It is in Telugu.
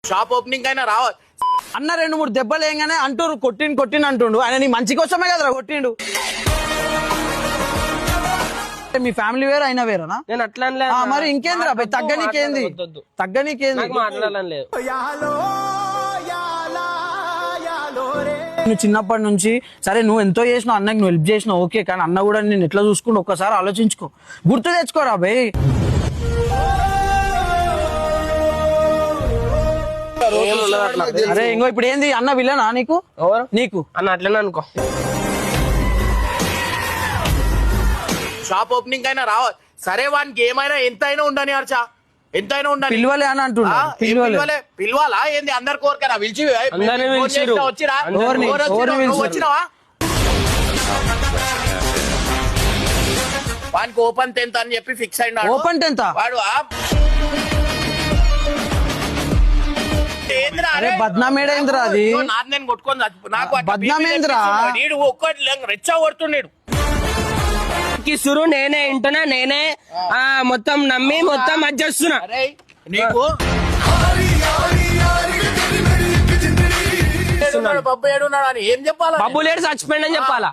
షాప్ ఓపెనింగ్ అయినా రావాలి అన్న 2-3 దెబ్బలు ఏంగానే అంటూరు కొట్టిండు అంటుండు. ఆయన నీ మంచి కోసమే కదరా కొట్టిండు. మీ ఫ్యామిలీ వేరు అయినా వేరేనా? నేను అట్లా మరి ఇంకేందిరా తగ్గనీకేంది మాట్లాడాలని లేదు. నువ్వు చిన్నప్పటి నుంచి సరే నువ్వు ఎంతో చేసినావు, అన్నకి నువ్వు హెల్ప్ చేసినావు ఓకే, కానీ అన్న కూడా నేను ఎట్లా చూసుకుంటూ ఒక్కసారి ఆలోచించుకో, గుర్తు తెచ్చుకోరా భయ్. అరే ఇంకో ఇప్పుడు ఏంది అన్న విలనా నీకు? నీకు అన్న అట్లనే అనుకో. షాప్ ఓపెనింగ్ అయినా రావాలి. సరే వానికి ఏమైనా ఎంత అయినా ఉండని అర్చా, ఎంతైనా ఉండని. పిలవలే అని అంటున్నా. పిలవాలా ఏంది? అందరు కోరికరా పిలిచి వచ్చిరా? వచ్చినావా? వానికి ఓపెన్ 10th అని చెప్పి ఫిక్స్ అయినా. ఓపెన్ 10th వాడు బద్నామేడేంద్రా అది? నేను కొట్టుకొని నాకు బద్నామేంద్రా ఒక్కటి రెచ్చా కొడుతున్నాడు. సురు నేనే ఇంటున్నా, నేనే మొత్తం నమ్మి మొత్తం అది చేస్తున్నా. నీకు బబ్బు ఏడున్నాడు అని ఏం చెప్పాలా? బబ్బు లేడు చచ్చిపోయిందని చెప్పాలా?